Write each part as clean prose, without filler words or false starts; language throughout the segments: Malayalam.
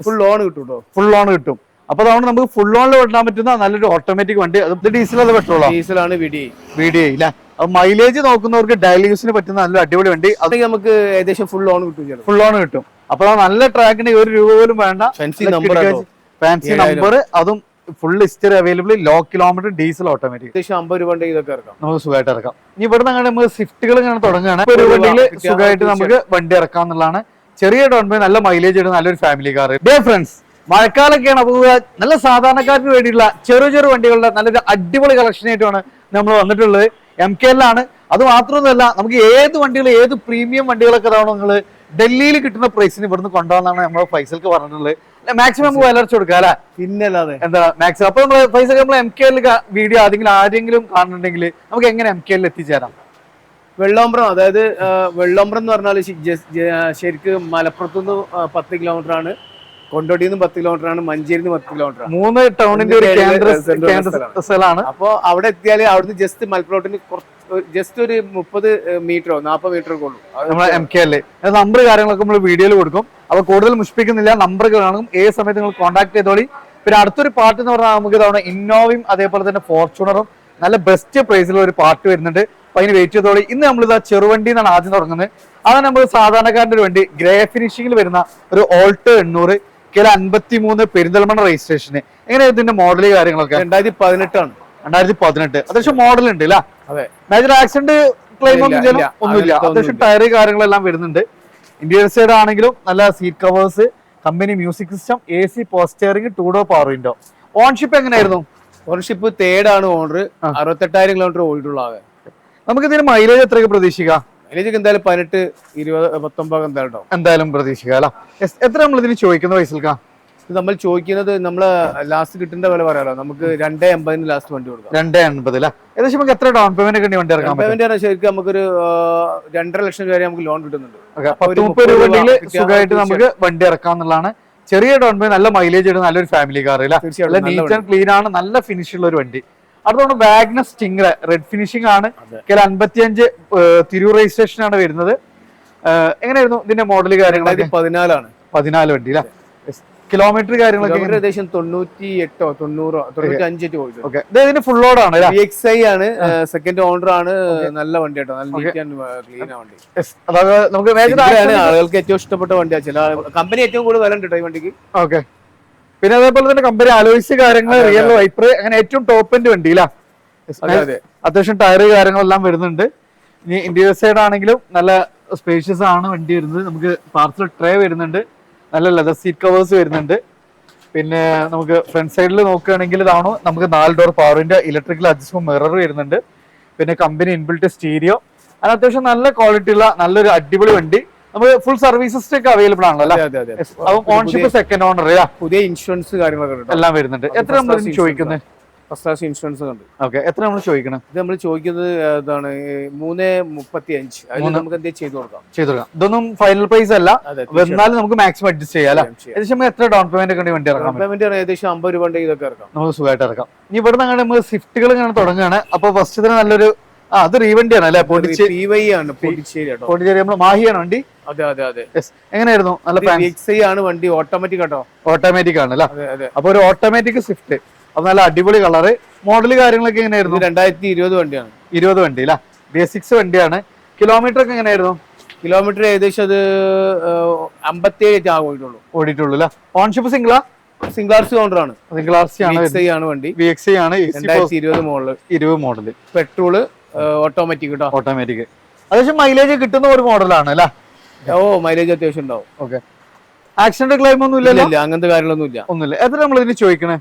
ഫുൾ ലോൺ കിട്ടും. അപ്പൊ അതുകൊണ്ട് നമുക്ക് ഫുൾ ലോണിൽ വിടാൻ പറ്റുന്ന നല്ലൊരു ഓട്ടോമാറ്റിക് വണ്ടി. അത് ഡീസൽ അത് പെട്രോളോ? ഡീസലാണ്. VDI ഇല്ല. മൈലേജ് നോക്കുന്നവർക്ക് ഡെയിലി യൂസിന് പറ്റുന്ന നല്ല അടിപൊളി വണ്ടി. അത് നമുക്ക് ഏകദേശം ഫുൾ ലോൺ കിട്ടും. അപ്പൊ നല്ല ട്രാക്കിന് ₹1 പോലും വേണ്ട. ഫാൻസി നമ്പർ, അതും full history available, low kilometre, diesel automatic. ₹50 നമുക്ക് സുഖമായിട്ട് ഇറക്കാം. ഇനി ഇവിടെ നമ്മൾ സ്വിഫ്റ്റുകൾ ഇങ്ങനെ തുടങ്ങുകയാണ്. ₹1 സുഖമായിട്ട് നമുക്ക് വണ്ടി ഇറക്കാം എന്നുള്ളതാണ്. ചെറിയ ഡൗൺ പേയ്മെന്റ്, നല്ല മൈലേജ് ഇടുന്ന നല്ലൊരു ഫാമിലി കാർ. ഡിയർ ഫ്രണ്ട്സ്, മഴക്കാലൊക്കെയാണ്. അപ്പോൾ നല്ല സാധാരണക്കാർക്ക് വേണ്ടിയുള്ള ചെറു വണ്ടികളുടെ നല്ലൊരു അടിപൊളി കളക്ഷൻ ആയിട്ടാണ് നമ്മൾ വന്നിട്ടുള്ളത്. MKL-ലാണ്. അത് മാത്രമൊന്നുമല്ല, നമുക്ക് ഏത് വണ്ടികൾ, ഏത് പ്രീമിയം വണ്ടികളൊക്കെ തവണ നിങ്ങൾ ഡൽഹിയിൽ കിട്ടുന്ന പ്രൈസിന് ഇവിടുന്ന് കൊണ്ടുപോകാന്നാണ് നമ്മൾ ഫൈസൽക്ക് പറഞ്ഞിട്ടുള്ളത്. മാക്സിമം നമുക്ക് വിലർച്ച കൊടുക്കാം അല്ലെ? പിന്നല്ലാതെ എന്താ മാക്സിമം. അപ്പൊ നമ്മൾ ഫൈസൽ, നമ്മൾ MKL വീഡിയോ ആരെങ്കിലും കാണുന്നുണ്ടെങ്കിൽ നമുക്ക് എങ്ങനെ MKL എത്തിച്ചേരാം? വെള്ളോമ്പ്രം, അതായത് വെള്ളോമ്പ്രം എന്ന് പറഞ്ഞാൽ ശരിക്കും മലപ്പുറത്തുനിന്ന് 10 കിലോമീറ്റർ ആണ്, കൊണ്ടോട്ടിയിൽ നിന്ന് 10 കിലോമീറ്റർ ആണ്, മഞ്ചേരിയിൽ നിന്ന് 10 കിലോമീറ്റർ ആണ്. 3 ടൗണിന്റെ ഒരു കേന്ദ്ര സ്ഥലമാണ്. അപ്പൊ അവിടെ എത്തിയാൽ അവിടുന്ന് ജസ്റ്റ് മലപ്പുറത്തിന് ജസ്റ്റ് ഒരു 30 മീറ്ററോ 40 മീറ്ററോ ഉള്ളൂ നമ്മളെ MKL. നമ്പർ കാര്യങ്ങളൊക്കെ നമ്മൾ വീഡിയോയിൽ കൊടുക്കും. അപ്പൊ കൂടുതൽ മുഷിപ്പിക്കുന്നില്ല, നമ്പർ കാണും. ഏത് സമയത്ത് നിങ്ങൾ കോൺടാക്ട് ചെയ്തോളി. പിന്നെ അടുത്തൊരു പാർട്ട് എന്ന് പറഞ്ഞാൽ നമുക്ക് തവണ ഇന്നോവയും അതേപോലെ തന്നെ ഫോർച്യൂണറും നല്ല ബെസ്റ്റ് പ്രൈസിലുള്ള ഒരു പാർട്ട് വരുന്നുണ്ട്. അപ്പൊ അതിന് വെയിറ്റ് ചെയ്തോളി. ഇന്ന് നമ്മളിതാ ചെറുവണ്ടി എന്നാണ് ആദ്യം തുടങ്ങുന്നത്. അതാണ് നമ്മൾ സാധാരണക്കാരന്റെ ഒരു വണ്ടി, ഗ്രേ ഫിനിഷിംഗിൽ വരുന്ന ഒരു ഓൾട്ടോ 800 53 പെരിന്തൽമണ്ണ രജിസ്ട്രേഷന്. എങ്ങനെയാ ഇതിന്റെ മോഡൽ കാര്യങ്ങളൊക്കെ? 2018 ആണ്. 2018. അത്യാവശ്യം മോഡൽ ഉണ്ട് അല്ലേ? മേജർ ആക്സിഡന്റ് ക്ലെയിം ഒന്നുമില്ല. അത്യാവശ്യം ടയർ കാര്യങ്ങളെല്ലാം വരുന്നുണ്ട്. ഇന്റീരിയർ സൈഡ് ആണെങ്കിലും നല്ല seat covers, company music system, AC power steering, 2 door power window. Ownership എങ്ങനെയായിരുന്നു? ഓൺഷിപ്പ് 3rd ആണ്. ഓണർ 68,000 കിലോമീറ്റർ ഓടിയിട്ടുള്ള ആകെ. നമുക്ക് ഇതിന് മൈലേജ് എത്രയൊക്കെ പ്രതീക്ഷിക്കാം? മൈലേജ് എന്തായാലും 18, 20, 19 എന്തായാലും പ്രതീക്ഷിക്കാം അല്ല? എത്ര നമ്മൾ ഇതിന് ചോദിക്കുന്ന പൈസ? നമ്മൾ ചോദിക്കുന്നത്, നമ്മള് ലാസ്റ്റ് കിട്ടുന്ന വില പറയാലോ, നമുക്ക് 2.80 ലാസ്റ്റ് വണ്ടി കൊടുക്കാം. 2.80 അല്ലേ? ഏകദേശം നമുക്ക് എത്ര ഡൗൺ പേയ്മെന്റ് വണ്ടി ഇറക്കാം? പേയ്മെന്റ് ശരിക്കും നമുക്കൊരു 2.5 ലക്ഷം രൂപ വരെ നമുക്ക് ലോൺ കിട്ടുന്നുണ്ട്. 10-30 രൂപ സുഖമായിട്ട് നമുക്ക് വണ്ടി ഇറക്കാം എന്നുള്ളതാണ്. ചെറിയ ഡൗൺ പേയ്മെന്റ്, നല്ല മൈലേജ് ഇടുന്ന നല്ലൊരു ഫാമിലി കാർ അല്ല? നീറ്റ് ആൻഡ് ക്ലീൻ ആണ്, നല്ല ഫിനിഷ് ഉള്ള ഒരു വണ്ടി. അടുത്തോണ്ട് വാഗ്നർ സ്റ്റിംഗ്ര റെഡ് ഫിനിഷിംഗ് ആണ്. 55 തിരൂർ രജിസ്ട്രേഷൻ ആണ് വരുന്നത്. എങ്ങനെയായിരുന്നു ഇതിന്റെ മോഡൽ കാര്യങ്ങളൊക്കെ? 14 വണ്ടി അല്ലേ? കിലോമീറ്റർ കാര്യങ്ങളൊക്കെ ഏകദേശം 98 90 95 ഇതിന് ഫുൾ ലോഡ് ആണ്. VXI ആണ്, സെക്കൻഡ് ഓണർ ആണ്. നല്ല വണ്ടി കേട്ടോ, നല്ല നീറ്റ് ആൻഡ് ക്ലീൻ വണ്ടി. നമുക്ക് ആളുകൾക്ക് ഏറ്റവും ഇഷ്ടപ്പെട്ട വണ്ടിയാണ്. ചില കമ്പനി ഏറ്റവും കൂടുതൽ വില ഉണ്ട് ഈ വണ്ടിക്ക്. ഓക്കെ. പിന്നെ അതേപോലെ തന്നെ കമ്പനി അലോയ്സ് കാര്യങ്ങൾ, റിയൽ വൈപ്പർ, അങ്ങനെ ഏറ്റവും ടോപ്പ് എൻഡ് വണ്ടി അല്ല? അത്യാവശ്യം ടയർ കാര്യങ്ങളെല്ലാം വരുന്നുണ്ട്. ഇനി ഇന്റീരിയർ സൈഡ് ആണെങ്കിലും നല്ല സ്പേഷ്യസ് ആണ് വണ്ടി വരുന്നത്. നമുക്ക് പാർസൽ ട്രേ വരുന്നുണ്ട്, നല്ല ലെതർ സീറ്റ് കവേഴ്സ് വരുന്നുണ്ട്. പിന്നെ നമുക്ക് ഫ്രണ്ട് സൈഡിൽ നോക്കുകയാണെങ്കിൽ ഇതാണോ, നമുക്ക് 4 door power window, electrical adjustment mirror വരുന്നുണ്ട്. പിന്നെ കമ്പനി ഇൻബിൽറ്റ് സ്റ്റീരിയോ. അത് അത്യാവശ്യം നല്ല ക്വാളിറ്റി ഉള്ള നല്ലൊരു അടിപൊളി വണ്ടി. നമുക്ക് ഫുൾ സർവീസസ് ഒക്കെ അവൈലബിൾ ആണല്ലോ? ഓൺഷിപ്പ് സെക്കൻഡ് ഓണർ, പുതിയ ഇൻഷുറൻസ് കാര്യങ്ങളൊക്കെ എല്ലാം വരുന്നുണ്ട്. എത്ര നമ്മൾ ചോദിക്കുന്നത്? ഫസ്റ്റ് ക്ലാസ് ഇൻഷുറൻസ് ഉണ്ട്. ഓക്കെ. എത്ര നമ്മൾ ചോദിക്കണം? ഇത് നമ്മൾ ചോദിക്കുന്നത് എന്താണ് 3.35. നമുക്ക് എന്തെങ്കിലും ചെയ്തു കൊടുക്കാം. ഇതൊന്നും ഫൈനൽ പ്രൈസ് അല്ല, എന്നാലും നമുക്ക് മാക്സിമം അഡ്ജസ്റ്റ് ചെയ്യാം. ഏകദേശം എത്ര ഡൗൺ പേയ്മെന്റ് ഒക്കെ വണ്ടി ഇറക്കാം? പേയ്മെന്റ് ഏകദേശം 50 രൂപ ഇതൊക്കെ ഇറക്കാം. നമുക്ക് സുഖമായിട്ട് ഇറക്കാം. ഇനി ഇവിടെ നിന്ന് നമ്മൾ സ്വിഫ്റ്റുകൾ ഇങ്ങനെ തുടങ്ങുകയാണ്. അപ്പൊ ഫസ്റ്റ് തന്നെ നല്ലൊരു അത് റീവണ്ടിയാണ് അല്ലെ? പോണ്ടിച്ചേരി നമ്മൾ മാഹിയാണ് വണ്ടി. എങ്ങനെയായിരുന്നു? നല്ല ആണ് വണ്ടി. ഓട്ടോമാറ്റിക് ആട്ടോ, ഓട്ടോമാറ്റിക് ആണ് അല്ലേ? അപ്പൊ ഒരു ഓട്ടോമാറ്റിക് സ്വിഫ്റ്റ്, അത് നല്ല അടിപൊളി കളറ്. മോഡൽ കാര്യങ്ങളൊക്കെ എങ്ങനെയായിരുന്നു? 2020 വണ്ടിയാണ്. 20 വണ്ടി അല്ല? ബേസിക്സ് വണ്ടിയാണ്. കിലോമീറ്റർ ഒക്കെ എങ്ങനെയായിരുന്നു? കിലോമീറ്റർ ഏകദേശം അത് 57 ഓടിയിട്ടുള്ളൂ അല്ലേ? ഓൺഷിപ്പ് സിംഗിളാ? സിംഗിൾ RC ഓണർ ആണ്. സിംഗിൾ RC ആണ് വണ്ടി. VXI ആണ്. 2020 മോഡല്. പെട്രോള്, ഓട്ടോമാറ്റിക് കേട്ടോ. ഓട്ടോമാറ്റിക്. അത്യാവശ്യം മൈലേജ് കിട്ടുന്ന ഒരു മോഡലാണ് അല്ലേ? മൈലേജ് അത്യാവശ്യം ഉണ്ടാവും. ഓക്കെ. ആക്സിഡന്റ് ക്ലെയിം ഒന്നും ഇല്ലല്ലോ? അങ്ങനത്തെ കാര്യങ്ങളൊന്നും ഒന്നുമില്ല. എത്ര നമ്മൾ ഇതിന് ചോദിക്കണേ?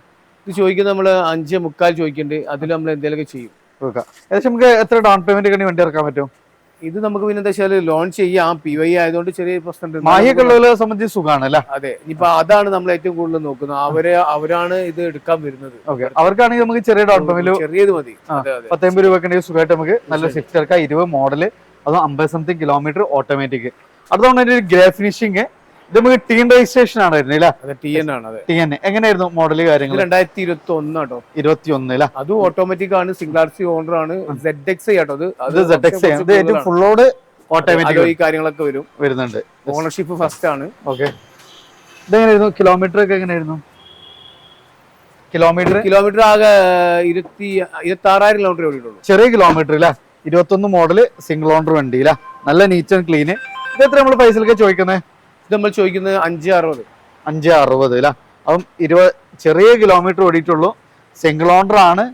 ഇത് ചോദിക്കുന്നത് നമ്മള് 5.25 ചോദിക്കുന്നുണ്ട്. അതിൽ നമ്മൾ എന്തെങ്കിലുമൊക്കെ ചെയ്യും. ഏകദേശം നമുക്ക് എത്ര ഡൗൺ പേയ്മെന്റ് ഒക്കെ വണ്ടി ഇറക്കാൻ പറ്റും? ഇത് നമുക്ക് പിന്നെ എന്താ വെച്ചാൽ ലോൺ ചെയ്യാം. PY ആയതുകൊണ്ട് ചെറിയ പ്രശ്നം. മാഹിയൊക്കെ സംബന്ധിച്ച് സുഖമാണ് അല്ലേ? അതെ. ഇനിയിപ്പോ അതാണ് നമ്മൾ ഏറ്റവും കൂടുതൽ നോക്കുന്നത്. അവരാണ് ഇത് എടുക്കാൻ വരുന്നത്. അവർക്കാണെങ്കിൽ നമുക്ക് ചെറിയ ഡൗൺ പേയ്മെന്റ്, ചെറിയത് മതി. 10 രൂപ സുഖമായിട്ട് നമുക്ക് നല്ല സ്വിഫ്റ്റ് ഇറക്കാം. 20 മോഡല്, അതും 50 കിലോമീറ്റർ ഓട്ടോമാറ്റിക്. അതുകൊണ്ട് ഒരു ഗ്രേ ഫിനിഷിംഗ്. ഇത് നമുക്ക് TN രജിസ്ട്രേഷൻ ആണ് വരുന്നത് അല്ലേ? TN. എങ്ങനെയായിരുന്നു മോഡല് കാര്യങ്ങൾ? 2021 ആട്ടോ. 21 അല്ലേ? അതും ഓട്ടോമാറ്റിക് ആണ്. സിംഗിൾ RC ഓണർ ആണ്. ZXI ആട്ടോ. ഫുൾ ലോഡ് ഓട്ടോമാറ്റിക് കാര്യങ്ങളൊക്കെ വരുന്നുണ്ട്. ഓണർഷിപ്പ് ഫസ്റ്റ് ആണ്. ഓക്കെ. ഇതെങ്ങനെയായിരുന്നു കിലോമീറ്റർ ഒക്കെ എങ്ങനെയായിരുന്നു? കിലോമീറ്റർ ആകെ 26,000 കിലോമീറ്റർ ഓടിയിട്ടുള്ളൂ. ചെറിയ കിലോമീറ്റർ അല്ലേ? 21 മോഡല് സിംഗിൾ ഓണർ വണ്ടി അല്ലേ? നല്ല നീറ്റ് ആൻഡ് ക്ലീന്. ഇത് എത്ര നമ്മൾ പൈസയിലൊക്കെ ചോദിക്കുന്നത്? ഇത് നമ്മൾ ചോദിക്കുന്നത് 560. 560 അല്ലേ? അപ്പം 20 ചെറിയ കിലോമീറ്റർ ഓടിയിട്ടുള്ളൂ, സിംഗിൾ ഓണർ ആണ്,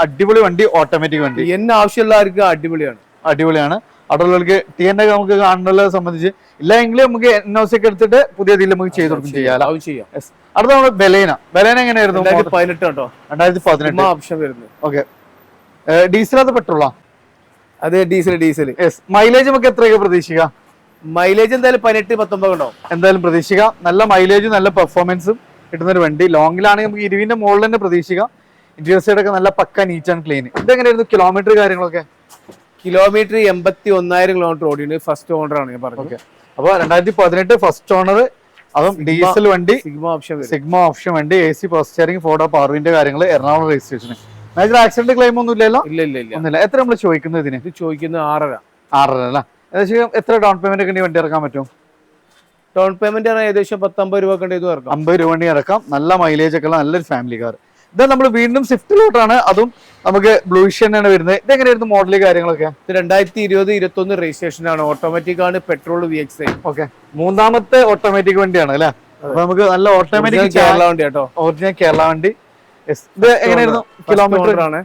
അടിപൊളി വണ്ടി, ഓട്ടോമാറ്റിക് വണ്ടി. എന്നെ ആവശ്യമുള്ളവർക്ക് അടിപൊളിയാണ്. അവിടെയുള്ളവർക്ക് ടി എൻ നമുക്ക് കാണുന്നത് സംബന്ധിച്ച് ഇല്ല എങ്കിലും നമുക്ക് NOC ഒക്കെ എടുത്തിട്ട് പുതിയ രീതിയിൽ നമുക്ക് ചെയ്ത് കൊടുക്കും ചെയ്യാം. അടുത്ത നമ്മൾ ബലേന എങ്ങനെയായിരുന്നു? 2018 കേട്ടോ. 2018 ഓപ്ഷൻ വരുന്നത്. ഓക്കെ. ഡീസൽ അത് പെട്രോളാ? അത് ഡീസൽ. മൈലേജ് നമുക്ക് എത്രയൊക്കെ പ്രതീക്ഷിക്കാം? മൈലേജ് എന്തായാലും 18-19 ഉണ്ടാവും എന്തായാലും പ്രതീക്ഷിക്കാം. നല്ല മൈലേജും നല്ല പെർഫോമൻസും കിട്ടുന്ന ഒരു വണ്ടി. ലോങ്ങിലാണെങ്കിൽ നമുക്ക് 20ന്റെ മുകളിൽ തന്നെ പ്രതീക്ഷിക്കാം. ഇന്റീരിയർ സൈഡ് ഒക്കെ നല്ല പക്ക നീറ്റ് ആൻഡ് ക്ലീൻ. ഇതെങ്ങനെയായിരുന്നു കിലോമീറ്റർ കാര്യങ്ങളൊക്കെ? കിലോമീറ്റർ 81,000 കിലോമീറ്റർ ഓടിയാണ്. ഫസ്റ്റ് ഓണർ ആണ് ഞാൻ പറഞ്ഞത്. അപ്പൊ 2018 ഫസ്റ്റ് ഓണർ, അതും ഡീസൽ വണ്ടി, സിഗ്മ ഓപ്ഷൻ വണ്ടി, AC പവർ സ്റ്റിയറിംഗ്, 4 പവറിന്റെ കാര്യങ്ങൾ, Ernakulam registration. Major accident claim ഒന്നും ഇല്ലല്ലോ? ഇല്ല. എത്ര നമ്മൾ ചോദിക്കുന്നത് ഇതിന്? ചോദിക്കുന്നത് 6.5 അല്ല? ഏകദേശം എത്ര ഡൗൺ പേയ്മെന്റ് ഒക്കെ വണ്ടി ഇറക്കാൻ പറ്റും? ഡൗൺ പേയ്മെന്റ് ഏകദേശം 50 രൂപ ഇറക്കാം. 50 രൂപ വണ്ടി ഇറക്കാം. നല്ല മൈലേജ് ഒക്കെ ഉള്ള നല്ലൊരു ഫാമിലി കാർ. ഇത് നമ്മൾ വീണ്ടും സ്വിഫ്റ്റിലോട്ടാണ്, അതും നമുക്ക് ബ്ലൂഷ് തന്നെയാണ് വരുന്നത്. ഇതെങ്ങനെയായിരുന്നു മോഡല് കാര്യങ്ങളൊക്കെ? 2020-21 രജിസ്ട്രേഷൻ ആണ്. ഓട്ടോമാറ്റിക് ആണ്, പെട്രോൾ VXI. ഓക്കെ. മൂന്നാമത്തെ ഓട്ടോമാറ്റിക് വണ്ടിയാണ് അല്ലെ? അപ്പൊ നമുക്ക് നല്ല ഓട്ടോമാറ്റിക് കേരള വണ്ടി കേട്ടോ. ഒറിജിനൽ കേരള വണ്ടി. ഇത് എങ്ങനെയായിരുന്നു കിലോമീറ്റർ ആണ്?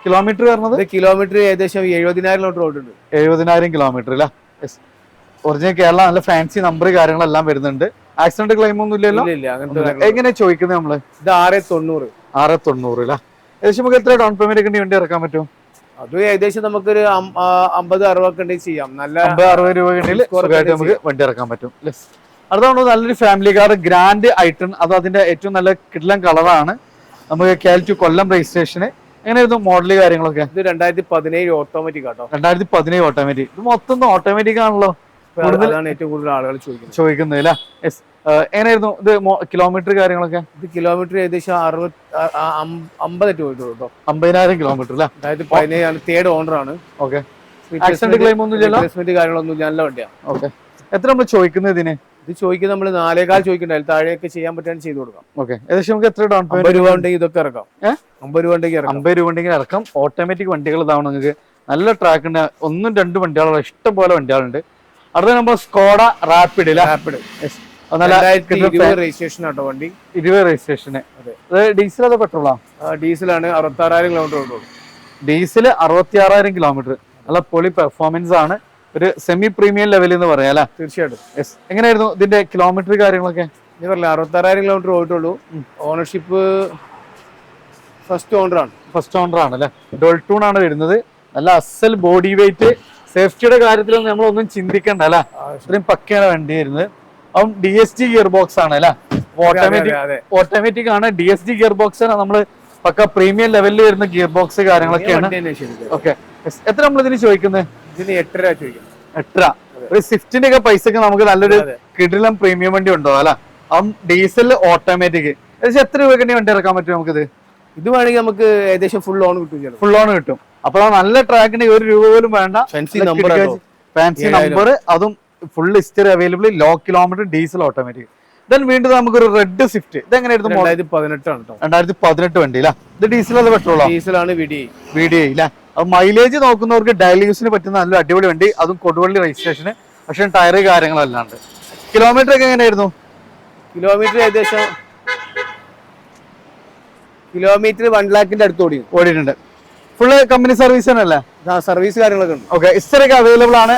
കിലോമീറ്റർ പറഞ്ഞത് കിലോമീറ്റർ ഏകദേശം 70,000 കിലോമീറ്റർ ഓടുന്നുണ്ട്. 70,000 കിലോമീറ്റർ അല്ല? ഒറിജിനൽ കേരള, നല്ല ഫാൻസി നമ്പർ കാര്യങ്ങളെല്ലാം വരുന്നുണ്ട്. ആക്സിഡന്റ് ക്ലെയിം ഒന്നും ഇല്ലല്ലോ? എങ്ങനെ ചോദിക്കുന്നത് നമ്മള്? ഇത് 690 അല്ലേ? ഏകദേശം നമുക്ക് എത്ര ഡൗൺ പേയ്മെന്റ് ഒക്കെ വണ്ടി ഇറക്കാൻ പറ്റും? അത് ഏകദേശം നമുക്കൊരു 50-60 ഒക്കെ ചെയ്യാം. നല്ല 50-60 രൂപ നമുക്ക് വണ്ടി ഇറക്കാൻ പറ്റും. അടുത്താണ് നല്ലൊരു ഫാമിലി കാർ, ഗ്രാൻഡ് ഐട്ടൺ. അത് അതിന്റെ ഏറ്റവും നല്ല കിടിലൻ കളറാണ്. നമുക്ക് KL2 കൊല്ലം രജിസ്ട്രേഷന്. എങ്ങനെയായിരുന്നു മോഡല് കാര്യങ്ങളൊക്കെ? ഇത് 2017 ഓട്ടോമാറ്റിക് ആട്ടോ. 2017 ഓട്ടോമാറ്റിക്. ഇത് മൊത്തം ഓട്ടോമാറ്റിക് ആണല്ലോ? ഏറ്റവും കൂടുതൽ ആളുകൾ ചോദിക്കുന്നത് അല്ലേ? എങ്ങനെയായിരുന്നു ഇത് കിലോമീറ്റർ കാര്യങ്ങളൊക്കെ? ഇത് കിലോമീറ്റർ ഏകദേശം 50 50,000 കിലോമീറ്റർ അല്ലേ? 2017 തേർഡ് ഓണർ ആണ്. ഓക്കെ. ആക്സിഡന്റ് ക്ലെയിം ഒന്നും ഇല്ലല്ലോ? കാര്യങ്ങളൊന്നും നല്ല വണ്ടിയാണ്. ഓക്കെ. എത്ര നമ്മൾ ചോദിക്കുന്നത് ഇതിന്? ഇത് ചോദിക്കുന്നത് നമ്മൾ 4.25 ചോദിക്കണ്ട, അതിൽ താഴെയൊക്കെ ചെയ്യാൻ പറ്റാൻ ചെയ്ത് കൊടുക്കാം. ഓക്കെ. ഏകദേശം നമുക്ക് എത്ര ഡൗൺ പേയ്മെന്റ്? 50 രൂപ ഉണ്ടെങ്കിൽ ഇതൊക്കെ ഇറക്കാം. 50 രൂപ ഉണ്ടെങ്കിൽ 50 രൂപ ഉണ്ടെങ്കിൽ ഇറക്കാം. ഓട്ടോമാറ്റിക് വണ്ടികൾ ഇതാവണം നിങ്ങൾക്ക്. നല്ല ട്രാക്ക് ഉണ്ട്. 1-2 വണ്ടികളുള്ള ഇഷ്ടം പോലെ വണ്ടികളുണ്ട്. അടുത്ത നമ്പർ സ്കോഡ റാപ്പിഡ്. രജിസ്ട്രേഷൻ ആട്ടോ വണ്ടി. 20 രജിസ്ട്രേഷന്. ഡീസൽ അതോ പെട്രോളാ? ഡീസലാണ്. 66,000 കിലോമീറ്റർ ഓടുള്ളൂ. Diesel 66,000 kilometre. നല്ല പൊളി പെർഫോമൻസ് ആണ്. ഒരു സെമി പ്രീമിയം ലെവൽ എന്ന് പറയാം അല്ലെ? തീർച്ചയായിട്ടും. എങ്ങനെയായിരുന്നു ഇതിന്റെ കിലോമീറ്റർ കാര്യങ്ങളൊക്കെ? 66,000 കിലോമീറ്റർ ഓടിട്ടുള്ളൂ. ഓണർഷിപ്പ് ഫസ്റ്റ് ഓണർ ആണ് അല്ലെ? ഡോൾട്ടൂൺ ആണ് വരുന്നത്. നല്ല അസൽ ബോഡി വെയിറ്റ്. സേഫ്റ്റിയുടെ കാര്യത്തിലൊന്നും നമ്മളൊന്നും ചിന്തിക്കണ്ട അല്ലെ? ഇത്രയും പക്കയാണ് വണ്ടി വരുന്നത്. അപ്പം DSG ഗിയർ ബോക്സ് ആണ് അല്ലെ? ഓട്ടോമാറ്റിക് ആണ്. DSG ഗിയർ ബോക്സ് ആണ്. നമ്മള് പക്ക പ്രീമിയം ലെവലിൽ വരുന്ന ഗിയർ ബോക്സ് കാര്യങ്ങളൊക്കെയാണ്. ഓക്കെ. എത്ര നമ്മൾ ഇതിന് ചോദിക്കുന്നത്? ഇതിന് 8 രൂപ ചോദിക്കുന്നത്. 8 രൂപ. ഒരു സ്വിഫ്റ്റിന്റെ ഒക്കെ പൈസക്ക് നമുക്ക് നല്ലൊരു കിടിലം പ്രീമിയം വണ്ടി ഉണ്ടോ അല്ലെ? അപ്പം ഡീസൽ ഓട്ടോമാറ്റിക് ഏകദേശം എത്ര രൂപയ്ക്ക് വണ്ടി ഇറക്കാൻ പറ്റും നമുക്കിത്? ഇത് വേണമെങ്കിൽ നമുക്ക് ഏകദേശം ഫുൾ ഓൺ കിട്ടും. ഫുൾ ഓൺ കിട്ടും. അപ്പൊ നല്ല ട്രാക്കിന് 1 രൂപ പോലും വേണ്ട. ഫാൻസി നമ്പർ, അതും full history available, low kilometre, diesel automatic. Then വീണ്ടും നമുക്കൊരു റെഡ് സ്വിഫ്റ്റ്. ഇത് എങ്ങനെയായിരുന്നു? 2018 വണ്ടി അല്ലേ? ഇത് ഡീസൽ അത് പെട്രോളോ? ഡീസലാണ്. VDI അല്ലേ? അപ്പൊ മൈലേജ് നോക്കുന്നവർക്ക് ഡെയിലി യൂസിന് പറ്റുന്ന നല്ല അടിപൊളി വണ്ടി, അതും കൊടുവള്ളി രജിസ്ട്രേഷന്. പക്ഷെ ടയർ കാര്യങ്ങളല്ലാണ്ട്. കിലോമീറ്റർ ഒക്കെ എങ്ങനെയായിരുന്നു? കിലോമീറ്റർ ഏകദേശം 1 lakhന്റെ അടുത്ത് ഓടിയിട്ടുണ്ട്. ഫുള്ള് കമ്പനി സർവീസ് തന്നെയല്ലേ? സർവീസ് കാര്യങ്ങളൊക്കെ ഉണ്ട്. ഓക്കെ. ഹിസ്റ്ററി അവൈലബിൾ ആണ്.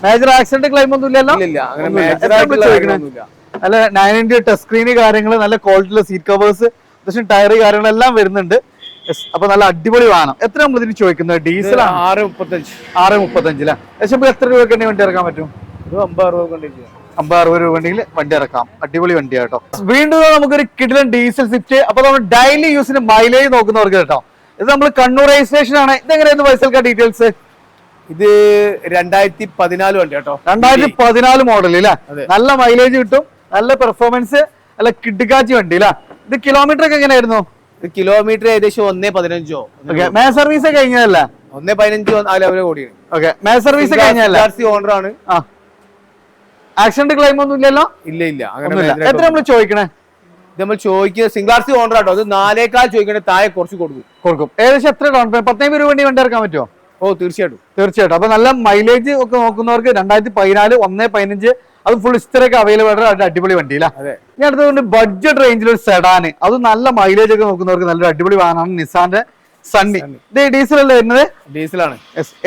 മേജർ ആക്സിഡന്റ് ക്ലെയിം ഒന്നും ഇല്ലല്ലോ? നല്ല 990 ടച്ച് സ്ക്രീന് കാര്യങ്ങൾ, നല്ല ക്വാളിറ്റിയുള്ള സീറ്റ് കവേഴ്സ്, ടയർ കാര്യങ്ങളെല്ലാം വരുന്നുണ്ട്. അപ്പൊ നല്ല അടിപൊളി വാഹനം. എത്ര നമ്മൾ ഇതിന് ചോദിക്കുന്നത്? ഡീസൽ 6.35 അല്ലേ? ഏകദേശം എത്ര രൂപ വണ്ടി ഇറക്കാൻ പറ്റും? 50-60 രൂപ ഉണ്ടെങ്കിൽ വണ്ടി ഇറക്കാം. അടിപൊളി വണ്ടിയാണ് കേട്ടോ. വീണ്ടും നമുക്കൊരു കിടിലൻ ഡീസൽ സ്വിഫ്റ്റ്. അപ്പൊ നമ്മൾ ഡെയിലി യൂസിന് മൈലേജ് നോക്കുന്നവർക്ക് കേട്ടോ. ഇത് നമ്മൾ കണ്ണൂർ രജിസ്ട്രേഷൻ ആണ്. ഇതെങ്ങനെയായിരുന്നു പൈസ ഡീറ്റെയിൽസ്? ഇത് 2014 വണ്ടി കേട്ടോ. 2014 മോഡൽ അല്ലേ? നല്ല മൈലേജ് കിട്ടും, നല്ല പെർഫോമൻസ്, നല്ല കിടുക്കാച്ചി വണ്ടി അല്ലേ? ഇത് കിലോമീറ്റർ ഒക്കെ എങ്ങനെയായിരുന്നു? ഇത് കിലോമീറ്റർ ഏകദേശം 1.15. May service കഴിഞ്ഞതല്ലേ? 1.15 കോടി. May service കഴിഞ്ഞതല്ലേ? ഓണർ ആണ്. ആക്സിഡന്റ് ക്ലെയിം ഒന്നും ഇല്ലല്ലോ? ഇല്ല ഇല്ല, അങ്ങനെ ഒന്നുമില്ല. major ആയിട്ട് എത്ര നമ്മൾ ചോദിക്കണേ? ഇത് നമ്മൾ ചോദിക്കുക സിംഗിൾ ആർ സി ഓണർ ആട്ടോ, അത് 4.4 ചോദിക്കണേ, താഴെ കുറച്ച് കൊടുക്കും. ഏകദേശം എത്ര ഡൗൺ പേയ്മെന്റ്? 15 രൂപ വണ്ടി ഇറക്കാൻ പറ്റുമോ? ഓ തീർച്ചയായിട്ടും. അപ്പൊ നല്ല മൈലേജ് ഒക്കെ നോക്കുന്നവർക്ക് 2014 1.15 അത് ഫുൾ ഹിസ്റ്ററൊക്കെ അവൈലബിൾ ആയിട്ട് അടിപൊളി വണ്ടിയില്ല. ഞാൻ അടുത്തതുകൊണ്ട് ബഡ്ജറ്റ് റേഞ്ചിൽ ഒരു സെഡാന്, അത് നല്ല മൈലേജ് ഒക്കെ നോക്കുന്നവർക്ക് നല്ലൊരു അടിപൊളി വാഹനമാണ് നിസാന്റെ സണ്ണി. ഇത് ഡീസൽ അല്ലേ വരുന്നത്? ഡീസലാണ്.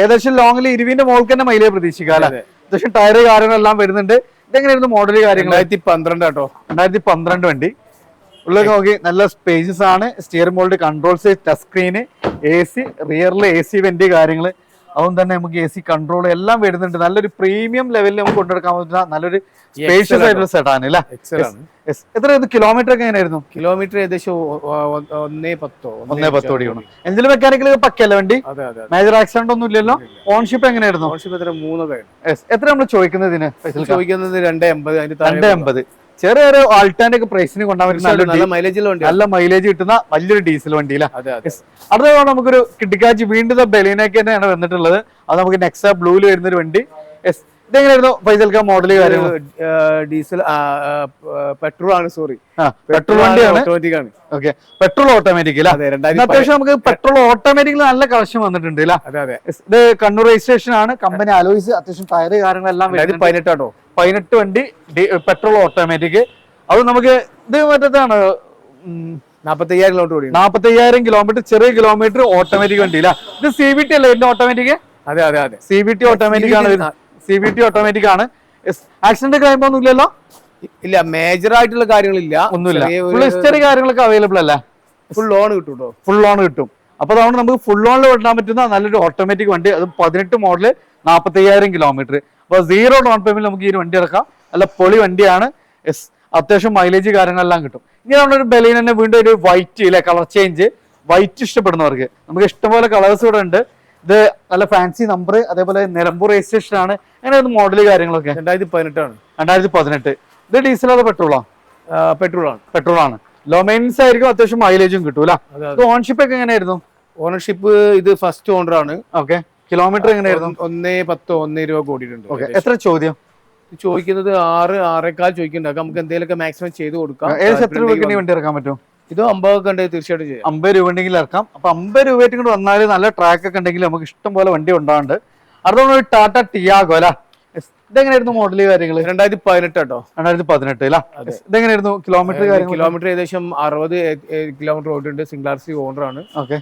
ഏകദേശം ലോങ്ങിൽ 20ന്റെ മുകൾക്ക് തന്നെ മൈലേജ് പ്രതീക്ഷിക്കാം. അത്യാവശ്യം ടയർ കാര്യങ്ങളെല്ലാം വരുന്നുണ്ട്. ഇതെങ്ങനെയായിരുന്നു മോഡൽ കാര്യങ്ങൾ? 2012 കേട്ടോ. 2012 വണ്ടി. ഉള്ളത് നോക്കി നല്ല സ്പേസസ് ആണ്. Steering mould, controls, touch screen, AC, റിയറിൽ AC went കാര്യങ്ങള്, അതും തന്നെ നമുക്ക് AC കൺട്രോൾ എല്ലാം വരുന്നുണ്ട്. നല്ലൊരു പ്രീമിയം ലെവലിൽ നമുക്ക് കൊണ്ടെടുക്കാൻ പറ്റുന്ന നല്ലൊരു സ്പേഷ്യസ് ആയിട്ടുള്ള സെഡാണ് അല്ലേ? എത്ര കിലോമീറ്റർ ഒക്കെ എങ്ങനെയായിരുന്നു? കിലോമീറ്റർ ഏകദേശം 1.10 ഓടിക്കണം. എഞ്ചിൻ മെക്കാനിക്കൽ പക്കല്ലേ വണ്ടി? മേജർ ആക്സിഡന്റ് ഒന്നും ഇല്ലല്ലോ? ഓൺഷിപ്പ് എങ്ങനെയായിരുന്നു? ഓൺഷിപ്പ് 3. എത്ര നമ്മൾ ചോദിക്കുന്നതിന്? ചോദിക്കുന്നത് 2.80. 2.80. ചെറിയൊരു ആൾട്ടാന്റെ ഒക്കെ പ്രൈസിന് കൊണ്ടുപോകാൻ നല്ല മൈലേജ് കിട്ടുന്ന വലിയൊരു ഡീസൽ വണ്ടിയില്ല. അടുത്ത നമുക്കൊരു കിട്ടിക്കാച്ചി വീണ്ടും ബെലീനൊക്കെ തന്നെയാണ് വന്നിട്ടുള്ളത്. അത് നമുക്ക് നെക്സ ബ്ലൂവിൽ വരുന്ന ഒരു വണ്ടി. ഇതെങ്ങനെയായിരുന്നു ഫൈസൽക്ക മോഡൽ കാര്യങ്ങൾ? ഡീസൽ പെട്രോൾ ആണ്, സോറി പെട്രോൾ വണ്ടിയാണ്. ഓക്കെ, പെട്രോൾ ഓട്ടോമാറ്റിക് അല്ല? അത്യാവശ്യം നമുക്ക് പെട്രോൾ ഓട്ടോമാറ്റിക്കിൽ നല്ല കളക്ഷൻ വന്നിട്ടുണ്ട്. ഇത് കണ്ണൂർ രജിസ്ട്രേഷൻ ആണ്. കമ്പനി അലോയ്സ്, അത്യാവശ്യം ടയർ കാര്യങ്ങളെല്ലാം 18 വണ്ടി പെട്രോൾ ഓട്ടോമാറ്റിക്. അത് നമുക്ക് ഇത് മറ്റേതാണ് 45,000 കിലോമീറ്റർ, ചെറിയ കിലോമീറ്റർ ഓട്ടോമാറ്റിക് വണ്ടിയില്ല. ഇത് CVT അല്ലേ ഇതിന്റെ ഓട്ടോമാറ്റിക്? CVT ഓട്ടോമാറ്റിക് ആണ്. CVT ഓട്ടോമാറ്റിക് ആണ്. ആക്സിഡന്റ് കാര്യമൊന്നും ഇല്ലല്ലോ? ഇല്ല, മേജർ ആയിട്ടുള്ള കാര്യങ്ങളില്ല, ഒന്നുമില്ല. ഫുൾ ഹിസ്റ്ററി കാര്യങ്ങളൊക്കെ അവൈലബിൾ അല്ല? ഫുൾ ലോൺ കിട്ടും. ഫുൾ ലോൺ കിട്ടും. അപ്പൊ അതുകൊണ്ട് നമുക്ക് ഫുൾ ലോണിൽ വിടാൻ പറ്റുന്ന നല്ലൊരു ഓട്ടോമാറ്റിക് വണ്ടി. അത് 18 മോഡല്, 45,000 കിലോമീറ്റർ. അപ്പൊ 0 ഡൗൺ പേയ്മെന്റ് നമുക്ക് ഈ വണ്ടി ഇറക്കാം. നല്ല പൊളി വണ്ടിയാണ്. അത്യാവശ്യം മൈലേജ് കാര്യങ്ങളെല്ലാം കിട്ടും. ഇങ്ങനെ ഒരു ബെലീൻ തന്നെ വീണ്ടും ഒരു വൈറ്റ് ഇല്ലേ, കളർ ചേഞ്ച്. വൈറ്റ് ഇഷ്ടപ്പെടുന്നവർക്ക് നമുക്ക് ഇഷ്ടംപോലെ കളേഴ്സ് ഇവിടെ ഉണ്ട്. ഇത് നല്ല ഫാൻസി നമ്പർ, അതേപോലെ നിലമ്പൂർ രജിസ്ട്രേഷൻ ആണ്. അങ്ങനെ മോഡല് കാര്യങ്ങളൊക്കെ 2018. ഇത് ഡീസൽ അതോ പെട്രോളോ? പെട്രോൾ ആണ്. ലോ മെയിൻസ് ആയിരിക്കും, അത്യാവശ്യം മൈലേജും കിട്ടൂല. ഓൺഷിപ്പ് ഒക്കെ എങ്ങനെയായിരുന്നു? ഓണർഷിപ്പ് ഇത് ഫസ്റ്റ് ഓണർ ആണ്. ഓക്കെ, കിലോമീറ്റർ എങ്ങനെയായിരുന്നു? 1.10 1.20 ഓടിയിട്ടുണ്ട്. എത്ര ചോദ്യം ചോദിക്കുന്നത്? 6.25 ചോദിക്കുന്നുണ്ട്. നമുക്ക് എന്തെങ്കിലുമൊക്കെ മാക്സിമം ചെയ്ത് കൊടുക്കാം. എത്ര രൂപയ്ക്ക് വണ്ടി ഇറക്കാൻ പറ്റും? ഇത് 50 ഒക്കെ ഉണ്ട്, തീർച്ചയായിട്ടും ചെയ്യാം. 50 രൂപ ഉണ്ടെങ്കിൽ ഇറക്കാം. അപ്പൊ 50 രൂപയായിട്ട് ഇങ്ങോട്ട് വന്നാൽ നല്ല ട്രാക്ക് ഒക്കെ ഉണ്ടെങ്കിൽ നമുക്ക് ഇഷ്ടം പോലെ വണ്ടി ഉണ്ടാവുന്നുണ്ട്. അടുത്ത ഒരു ടാറ്റ ടിയാഗോ അല്ല? ഇതെങ്ങനെയായിരുന്നു മോഡല് കാര്യങ്ങൾ? 2018 കേട്ടോ. 2018 അല്ല? ഇതെങ്ങനെയായിരുന്നു കിലോമീറ്റർ കാര്യങ്ങൾ? കിലോമീറ്റർ ഏകദേശം 60 കിലോമീറ്റർ ഓടിയിട്ടുണ്ട്. സിംഗിൾ ആർ സി ഓണർ ആണ്. ഓക്കെ,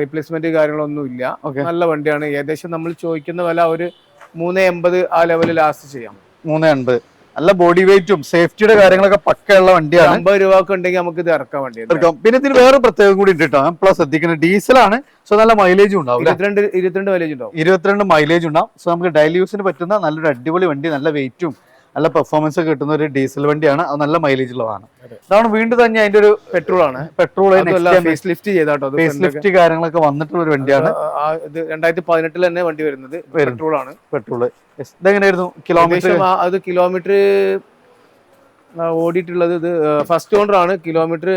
റീപ്ലേസ്മെന്റ് കാര്യങ്ങളൊന്നും ഇല്ല. നല്ല വണ്ടിയാണ്. ഏകദേശം നമ്മൾ ചോദിക്കുന്ന വില ഒരു 3.80 ആ ലെവലിൽ ലാസ്റ്റ് ചെയ്യാം. 3.80. നല്ല ബോഡി വെയിറ്റും സേഫ്റ്റിയുടെ കാര്യങ്ങളൊക്കെ പക്കയുള്ള വണ്ടിയാണ്. 50 രൂപ ഒക്കെ ഉണ്ടെങ്കിൽ നമുക്ക് ഇത് ഇറക്കാൻ വേണ്ടി. പിന്നെ ഇതിന് വേറെ പ്രത്യേകം കൂടി ഉണ്ട്. പ്ലസ് ശ്രദ്ധിക്കുന്നത് ഡീസലാണ്. സോ നല്ല മൈലേജും ഉണ്ടാവും. 22 മൈലേജ് ഉണ്ടാവും. 22 മൈലേജ് ഉണ്ടാവും. സോ നമുക്ക് ഡെയിലി യൂസിന് പറ്റുന്ന നല്ലൊരു അടിപൊളി വണ്ടി, നല്ല വെയിറ്റും നല്ല പെർഫോമൻസ് ഒക്കെ കിട്ടുന്ന ഒരു ഡീസൽ വണ്ടിയാണ്. അത് നല്ല മൈലേജ് ഉള്ളതാണ്. അതാണ് വീണ്ടും തന്നെ അതിന്റെ ഒരു പെട്രോൾ ആണ്. ഫേസ് ലിഫ്റ്റ് കാര്യങ്ങളൊക്കെ വന്നിട്ടുള്ള ഒരു വണ്ടിയാണ്. 2018 തന്നെ വണ്ടി വരുന്നത്. പെട്രോൾ ആണ്. ഇതെങ്ങനെയായിരുന്നു കിലോമീറ്റർ? അത് കിലോമീറ്റർ ഓടിയിട്ടുള്ളത് ഇത് ഫസ്റ്റ് ഓണർ ആണ്. കിലോമീറ്റർ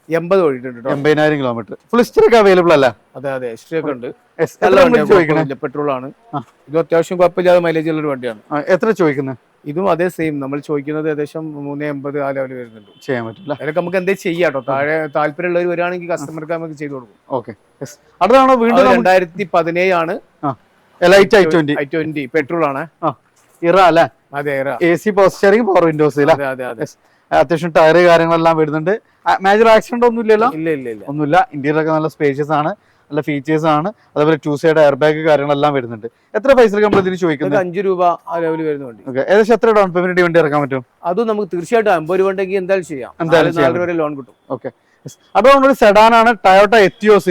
80 ഓടിയിട്ടുണ്ട്. 80,000 കിലോമീറ്റർ. ഫുൾ ഹിസ്റ്ററി ഒക്കെ അവൈലബിൾ അല്ല? അതെ, ഹിസ്റ്ററി ഒക്കെ ഉണ്ട്. പെട്രോൾ ആണ്. ഇത് അത്യാവശ്യം കുഴപ്പമില്ലാതെ മൈലേജ് ഉള്ള ഒരു വണ്ടിയാണ്. എത്ര ചോദിക്കുന്നത്? ഇതും അതേ സെയിം. നമ്മൾ ചോദിക്കുന്നത് ഏകദേശം 3.80 ആ ലെവൽ വരുന്നുണ്ട്. ചെയ്യാൻ പറ്റില്ല. അതിലൊക്കെ നമുക്ക് എന്തെങ്കിലും ചെയ്യാട്ടോ. താഴെ താല്പര്യമുള്ളവർ വരികയാണെങ്കിൽ കസ്റ്റമർക്ക് നമുക്ക് ചെയ്തു കൊടുക്കും. ഓക്കെ, അടുത്താണ് വീണ്ടും 2017 ആണ്. i20 പെട്രോൾ ആണ്. ഇറ അല്ലേ? അതെ, AC power steering, power Windows. അത്യാവശ്യം ടയർ കാര്യങ്ങളെല്ലാം വരുന്നുണ്ട്. മേജർ ആക്സിഡന്റ് ഒന്നും ഇല്ലല്ലോ? ഇല്ല. ഒന്നുമില്ല. ഇന്റീരിയർ ഒക്കെ നല്ല സ്പേഷ്യസ് ആണ്, നല്ല ഫീച്ചേഴ്സ് ആണ്. അതേപോലെ 2 സൈഡ് എയർ ബാഗ് കാര്യങ്ങളെല്ലാം വരുന്നുണ്ട്. എത്ര പൈസ നമ്മൾ ഇതിന് ചോദിക്കുന്നത്? 5 രൂപ ആ ലെവൽ വരുന്ന വണ്ടി. ഏകദേശം എത്ര ഡൗൺ പേയ്മെന്റ് വണ്ടി ഇറക്കാൻ പറ്റും? അതും നമുക്ക് തീർച്ചയായിട്ടും 50 രൂപ ഉണ്ടെങ്കിൽ എന്തായാലും ചെയ്യാം. 4 വരെ ലോൺ കിട്ടും. ഓക്കെ, അതുകൊണ്ട് ഒരു സെഡാനാണ്. ടയോട്ട എത്തിയോസ്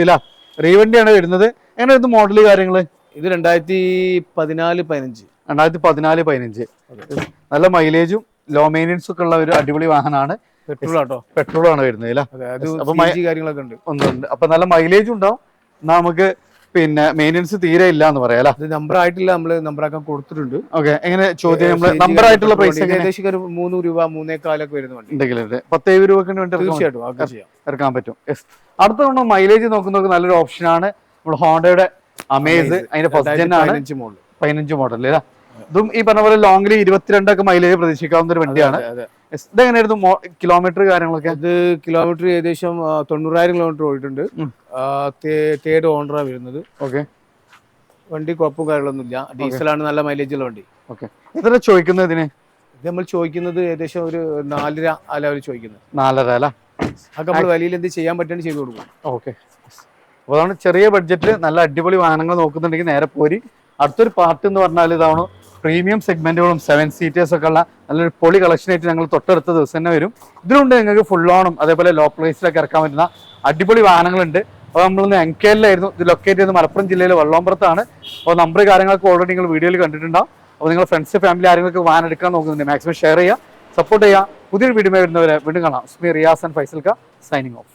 റീവണ്ടിയാണ് വരുന്നത്. എങ്ങനെ ഇത് മോഡല് കാര്യങ്ങള്? ഇത് 2014-15. 2014-15. നല്ല മൈലേജും ലോ മെയിൻ്റെനൻസ് ഒക്കെ ഉള്ള ഒരു അടിപൊളി വാഹനമാണ്. പെട്രോൾ ആണ് വരുന്നത്. ഒന്നുണ്ട്. അപ്പൊ നല്ല മൈലേജ് ഉണ്ടാവും. നമുക്ക് പിന്നെ മെയിൻ്റെനൻസ് തീരെ ഇല്ല എന്ന് പറയാം. നമ്പർ ആയിട്ടില്ല, നമ്മള് നമ്പർ ആക്കാൻ കൊടുത്തിട്ടുണ്ട്. ഓക്കെ, എങ്ങനെ ചോദ്യം? നമ്മള് നമ്പർ ആയിട്ടുള്ള പ്രൈസ് ഏകദേശം 3 രൂപ 3.25 വരുന്നുണ്ട്. 10 രൂപ ഇറക്കാൻ പറ്റും. അടുത്ത തവണ മൈലേജ് നോക്കുന്നവർക്ക് നല്ലൊരു ഓപ്ഷനാണ് നമ്മൾ ഹോണ്ടയുടെ അമേസ്. അതിന്റെ ഫസ്റ്റ് ജെൻ ആണ്. 15 മോഡൽ. ഇതും ഈ പറഞ്ഞ പോലെ ലോങ്ങില് 22 മൈലേജ് പ്രതീക്ഷിക്കാവുന്ന ഒരു വണ്ടിയാണ്. അതെ. ഇതെങ്ങനെയായിരുന്നു കിലോമീറ്റർ കാര്യങ്ങളൊക്കെ? അത് കിലോമീറ്റർ ഏകദേശം 90,000 കിലോമീറ്റർ ഓടിയിട്ടുണ്ട്. തേർഡ് ഓണറാണ് വരുന്നത്. ഓക്കെ. വണ്ടി കുഴപ്പവും കാര്യങ്ങളൊന്നുമില്ല. ഡീസലാണ്, നല്ല മൈലേജുള്ള വണ്ടി. ഓക്കെ. എത്ര ചോദിക്കുന്നത് ഇതിന്? ഇത് നമ്മൾ ചോദിക്കുന്നത് ഏകദേശം ഒരു 4.5 ആ ലെവൽ ചോദിക്കുന്നത്. 4.5 അല്ല? അതൊക്കെ നമ്മൾ വലിയ എന്ത് ചെയ്യാൻ പറ്റുന്നത് ചെയ്ത് കൊടുക്കും. ഓക്കെ. അപ്പോൾ അതാണ് ചെറിയ ബഡ്ജറ്റിൽ നല്ല അടിപൊളി വാഹനങ്ങൾ നോക്കുന്നുണ്ടെങ്കിൽ നേരെ പോരി. അടുത്തൊരു പാർട്ട് എന്ന് പറഞ്ഞാൽ ഇതാണ് പ്രീമിയം സെഗ്മെന്റുകളും 7 സീറ്റേഴ്സ് ഒക്കെ ഉള്ള നല്ലൊരു പൊളി കളക്ഷൻ ആയിട്ട് ഞങ്ങൾ തൊട്ടടുത്ത ദിവസം തന്നെ വരും. ഇതിലുണ്ട് നിങ്ങൾക്ക് ഫുൾ ഓണും അതേപോലെ ലോ പ്രൈസിലൊക്കെ ഇറക്കാൻ പറ്റുന്ന അടിപൊളി വാഹനങ്ങളുണ്ട്. അപ്പോൾ നമ്മളിന്ന് എൻകെയിലായിരുന്നു. ഇത് ലൊക്കേറ്റ് ചെയ്ത് മലപ്പുറം ജില്ലയിലെ വള്ളോമ്പുറത്താണ്. അപ്പോൾ നമ്പർ കാര്യങ്ങളൊക്കെ ഓൾറെഡി നിങ്ങൾ വീഡിയോയിൽ കണ്ടിട്ടുണ്ടാവും. അപ്പോൾ നിങ്ങൾ ഫ്രണ്ട്സ് ഫാമിലി ആരെങ്കിലും വാഹനം എടുക്കാൻ നോക്കുന്നുണ്ട്, മാക്സിമം ഷെയർ ചെയ്യുക, സപ്പോർട്ട് ചെയ്യുക. പുതിയൊരു വീഡിയോ വരുന്നവരെ വീണ്ടും കാണാം. റിയാസ് ആൻഡ് ഫൈസൽ ക സൈനിങ് ഓഫ്.